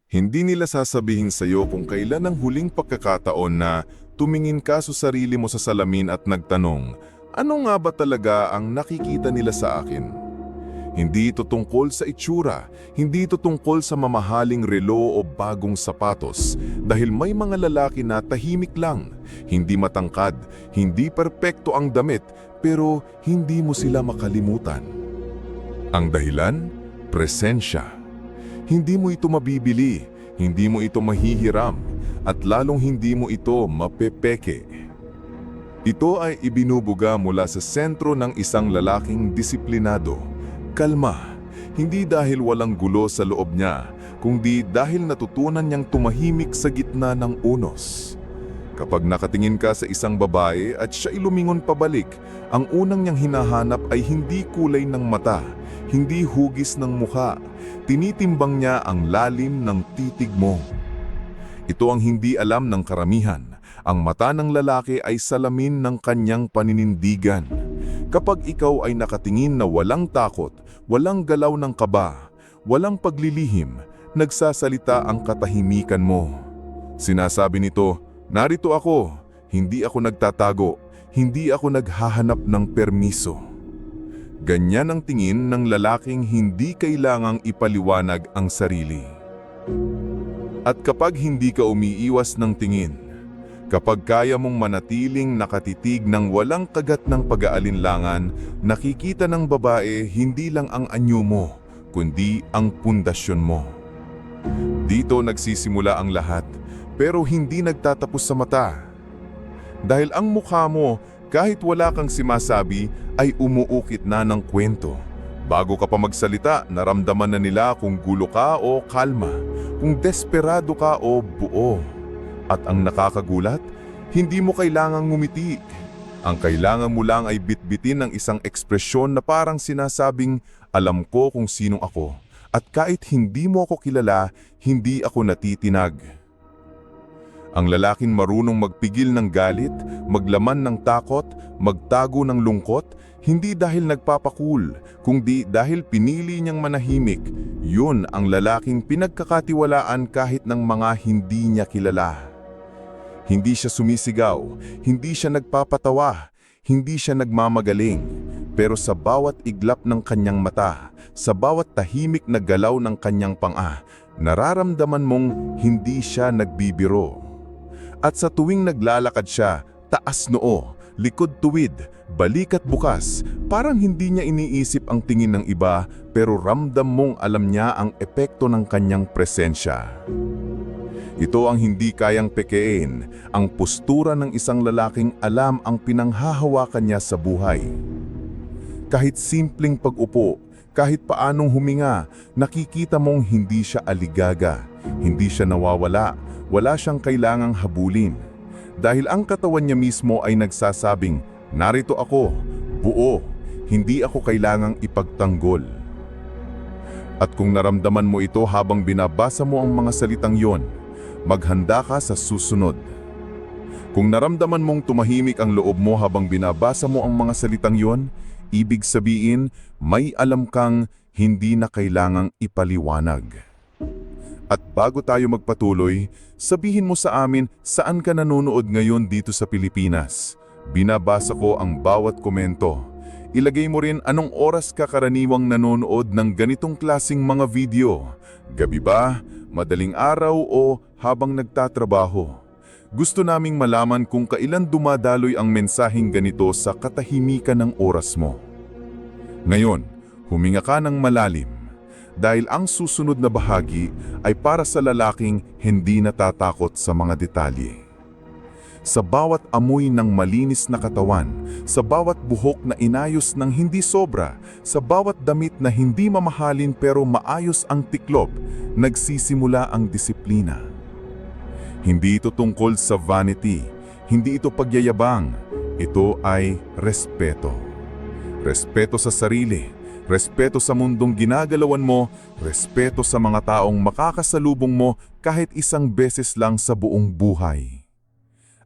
Hindi nila sasabihin sa'yo kung kailan ang huling pagkakataon na tumingin ka sa sarili mo sa salamin at nagtanong, ano nga ba talaga ang nakikita nila sa akin? Hindi ito tungkol sa itsura, hindi ito tungkol sa mamahaling relo o bagong sapatos dahil may mga lalaki na tahimik lang, hindi matangkad, hindi perpekto ang damit pero hindi mo sila makalimutan. Ang dahilan? Presensya. Hindi mo ito mabibili, hindi mo ito mahihiram, at lalong hindi mo ito mapepeke. Ito ay ibinubuga mula sa sentro ng isang lalaking disiplinado. Kalma, hindi dahil walang gulo sa loob niya, kundi dahil natutunan niyang tumahimik sa gitna ng unos. Kapag nakatingin ka sa isang babae at siya lumingon pabalik, ang unang niyang hinahanap ay hindi kulay ng mata, hindi hugis ng mukha. Tinitimbang niya ang lalim ng titig mo. Ito ang hindi alam ng karamihan. Ang mata ng lalaki ay salamin ng kanyang paninindigan. Kapag ikaw ay nakatingin na walang takot, walang galaw ng kaba, walang paglilihim, nagsasalita ang katahimikan mo. Sinasabi nito, narito ako, hindi ako nagtatago, hindi ako naghahanap ng permiso. Ganyan ang tingin ng lalaking hindi kailangang ipaliwanag ang sarili. At kapag hindi ka umiiwas ng tingin, kapag kaya mong manatiling nakatitig ng walang kagat ng pag-aalinlangan, nakikita ng babae hindi lang ang anyo mo, kundi ang pundasyon mo. Dito nagsisimula ang lahat, pero hindi nagtatapos sa mata. Dahil ang mukha mo, kahit wala kang simasabi, ay umuukit na ng kwento. Bago ka pa magsalita, naramdaman na nila kung gulo ka o kalma, kung desperado ka o buo. At ang nakakagulat, hindi mo kailangang ngumiti. Ang kailangan mo lang ay bitbitin ng isang ekspresyon na parang sinasabing, alam ko kung sinong ako. At kahit hindi mo ako kilala, hindi ako natitinag. Ang lalaking marunong magpigil ng galit, maglaman ng takot, magtago ng lungkot, hindi dahil nagpapakul, kundi dahil pinili niyang manahimik. Yun ang lalaking pinagkakatiwalaan kahit ng mga hindi niya kilala. Hindi siya sumisigaw, hindi siya nagpapatawa, hindi siya nagmamagaling. Pero sa bawat iglap ng kanyang mata, sa bawat tahimik na galaw ng kanyang panga, nararamdaman mong hindi siya nagbibiro. At sa tuwing naglalakad siya, taas noo, likod tuwid, balikat bukas, parang hindi niya iniisip ang tingin ng iba pero ramdam mong alam niya ang epekto ng kanyang presensya. Ito ang hindi kayang pekein, ang postura ng isang lalaking alam ang pinanghahawakan niya sa buhay. Kahit simpleng pag-upo, kahit paanong huminga, nakikita mong hindi siya aligaga, hindi siya nawawala, wala siyang kailangang habulin. Dahil ang katawan niya mismo ay nagsasabing, narito ako, buo, hindi ako kailangang ipagtanggol. At kung naramdaman mo ito habang binabasa mo ang mga salitang yon, maghanda ka sa susunod. Kung naramdaman mong tumahimik ang loob mo habang binabasa mo ang mga salitang yon, ibig sabihin may alam kang hindi na kailangang ipaliwanag. At bago tayo magpatuloy, sabihin mo sa amin saan ka nanonood ngayon dito sa Pilipinas. Binabasa ko ang bawat komento. Ilagay mo rin anong oras ka karaniwang nanonood ng ganitong klasing mga video. Gabi ba, madaling araw o habang nagtatrabaho? Gusto naming malaman kung kailan dumadaloy ang mensaheng ganito sa katahimikan ng oras mo. Ngayon, huminga ka ng malalim. Dahil ang susunod na bahagi ay para sa lalaking hindi natatakot sa mga detalye. Sa bawat amoy ng malinis na katawan, sa bawat buhok na inayos ng hindi sobra, sa bawat damit na hindi mamahalin pero maayos ang tiklop, nagsisimula ang disiplina. Hindi ito tungkol sa vanity, hindi ito pagyayabang, ito ay respeto. Respeto sa sarili. Respeto sa mundong ginagalawan mo, respeto sa mga taong makakasalubong mo kahit isang beses lang sa buong buhay.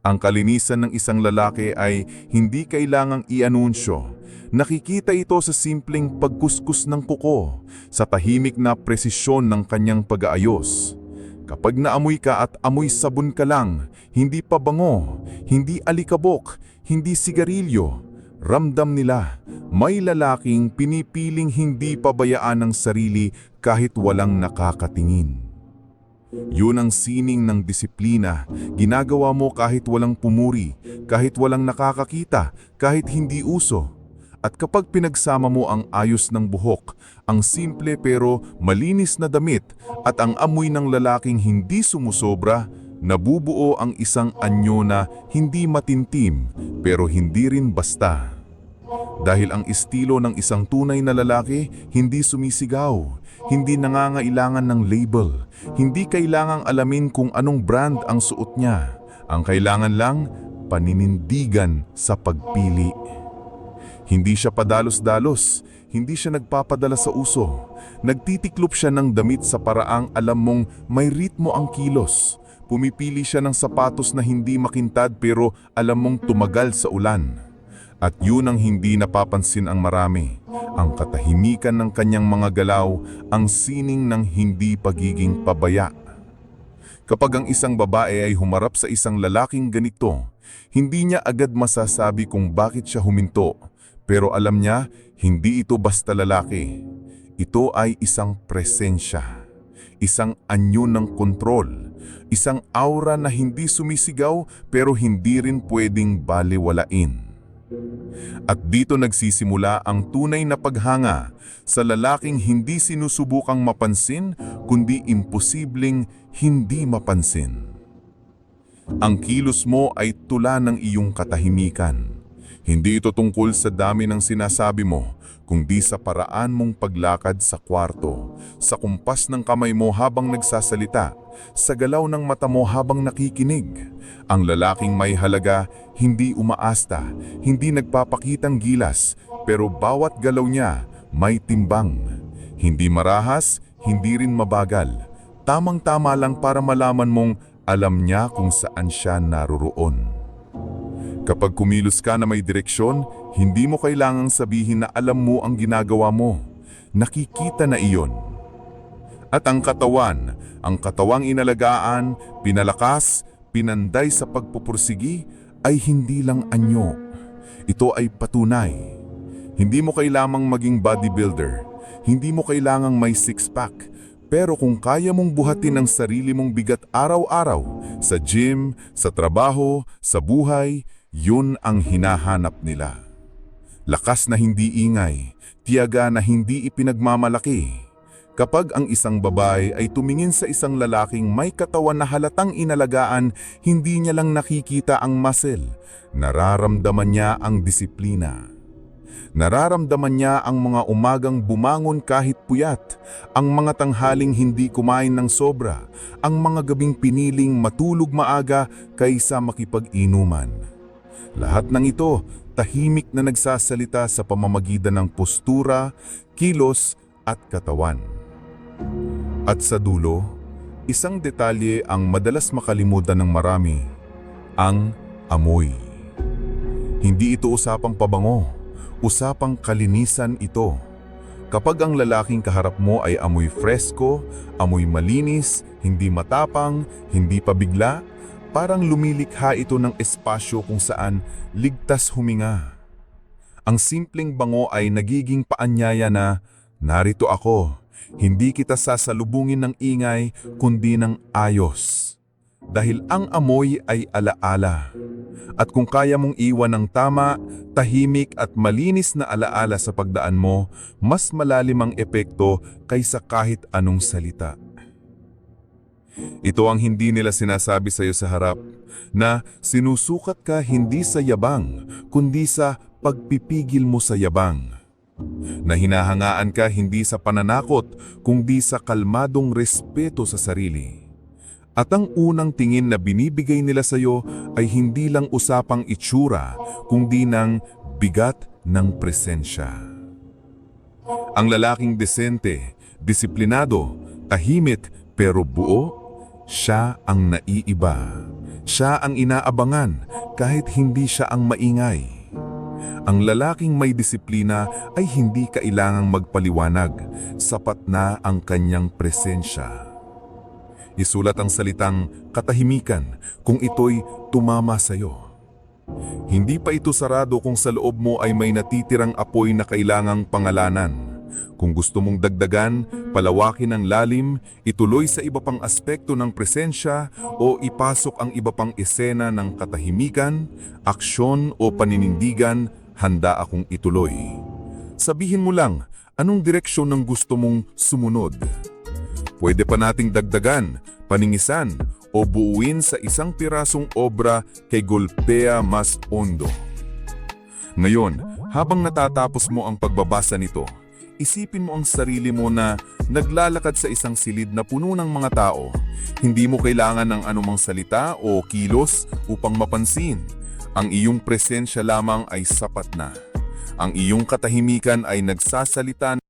Ang kalinisan ng isang lalaki ay hindi kailangang i-anunsyo. Nakikita ito sa simpleng pagkuskus ng kuko, sa tahimik na presisyon ng kanyang pag-aayos. Kapag naamoy ka at amoy sabon ka lang, hindi pabango, hindi alikabok, hindi sigarilyo, ramdam nila, may lalaking pinipiling hindi pabayaan ng sarili kahit walang nakakatingin. Yun ang sining ng disiplina, ginagawa mo kahit walang pumuri, kahit walang nakakakita, kahit hindi uso. At kapag pinagsama mo ang ayos ng buhok, ang simple pero malinis na damit at ang amoy ng lalaking hindi sumusobra, nabubuo ang isang anyo na hindi matintim pero hindi rin basta. Dahil ang estilo ng isang tunay na lalaki hindi sumisigaw, hindi nangangailangan ng label, hindi kailangang alamin kung anong brand ang suot niya. Ang kailangan lang, paninindigan sa pagpili. Hindi siya padalos-dalos, hindi siya nagpapadala sa uso. Nagtitiklop siya ng damit sa paraang alam mong may ritmo ang kilos. Pumipili siya ng sapatos na hindi makintad pero alam mong tumagal sa ulan. At yun ang hindi napapansin ang marami. Ang katahimikan ng kanyang mga galaw, ang sining ng hindi pagiging pabaya. Kapag ang isang babae ay humarap sa isang lalaking ganito, hindi niya agad masasabi kung bakit siya huminto. Pero alam niya, hindi ito basta lalaki. Ito ay isang presensya, isang anyo ng kontrol, isang aura na hindi sumisigaw pero hindi rin pwedeng balewalain. At dito nagsisimula ang tunay na paghanga sa lalaking hindi sinusubukang mapansin kundi imposibleng hindi mapansin. Ang kilos mo ay tula ng iyong katahimikan. Hindi ito tungkol sa dami ng sinasabi mo, kundi sa paraan mong paglakad sa kwarto, sa kumpas ng kamay mo habang nagsasalita, sa galaw ng mata mo habang nakikinig. Ang lalaking may halaga, hindi umaasta, hindi nagpapakitang gilas, pero bawat galaw niya may timbang. Hindi marahas, hindi rin mabagal. Tamang-tama lang para malaman mong alam niya kung saan siya naroroon. Kapag kumilos ka na may direksyon, hindi mo kailangang sabihin na alam mo ang ginagawa mo. Nakikita na iyon. At ang katawang inalagaan, pinalakas, pinanday sa pagpupursigi, ay hindi lang anyo. Ito ay patunay. Hindi mo kailangang maging bodybuilder. Hindi mo kailangang may six-pack. Pero kung kaya mong buhatin ang sarili mong bigat araw-araw, sa gym, sa trabaho, sa buhay, yun ang hinahanap nila. Lakas na hindi ingay, tiyaga na hindi ipinagmamalaki. Kapag ang isang babae ay tumingin sa isang lalaking may katawan na halatang inalagaan, hindi niya lang nakikita ang muscle, nararamdaman niya ang disiplina. Nararamdaman niya ang mga umagang bumangon kahit puyat, ang mga tanghaling hindi kumain ng sobra, ang mga gabing piniling matulog maaga kaysa makipag-inuman. Lahat ng ito, tahimik na nagsasalita sa pamamagitan ng postura, kilos at katawan. At sa dulo, isang detalye ang madalas makalimutan ng marami, ang amoy. Hindi ito usapang pabango, usapang kalinisan ito. Kapag ang lalaking kaharap mo ay amoy fresko, amoy malinis, hindi matapang, hindi pabigla, parang lumilikha ito ng espasyo kung saan ligtas huminga. Ang simpleng bango ay nagiging paanyaya na, narito ako, hindi kita sasalubungin ng ingay kundi ng ayos. Dahil ang amoy ay alaala. At kung kaya mong iwan ng tama, tahimik at malinis na alaala sa pagdaan mo, mas malalim ang epekto kaysa kahit anong salita. Ito ang hindi nila sinasabi sa iyo sa harap, na sinusukat ka hindi sa yabang, kundi sa pagpipigil mo sa yabang. Na hinahangaan ka hindi sa pananakot, kundi sa kalmadong respeto sa sarili. At ang unang tingin na binibigay nila sa iyo ay hindi lang usapang itsura, kundi ng bigat ng presensya. Ang lalaking desente, disiplinado, tahimik pero buo, siya ang naiiba. Siya ang inaabangan kahit hindi siya ang maingay. Ang lalaking may disiplina ay hindi kailangang magpaliwanag, sapat na ang kanyang presensya. Isulat ang salitang katahimikan kung ito'y tumama sa'yo. Hindi pa ito sarado kung sa loob mo ay may natitirang apoy na kailangang pangalanan. Kung gusto mong dagdagan, palawakin ang lalim, ituloy sa iba pang aspekto ng presensya o ipasok ang iba pang esena ng katahimikan, aksyon o paninindigan, handa akong ituloy. Sabihin mo lang, anong direksyon ng gusto mong sumunod? Pwede pa nating dagdagan, paningisan, o buuin sa isang pirasong obra kay golpea mas ondo. Ngayon, habang natatapos mo ang pagbabasa nito, isipin mo ang sarili mo na naglalakad sa isang silid na puno ng mga tao. Hindi mo kailangan ng anumang salita o kilos upang mapansin. Ang iyong presensya lamang ay sapat na. Ang iyong katahimikan ay nagsasalita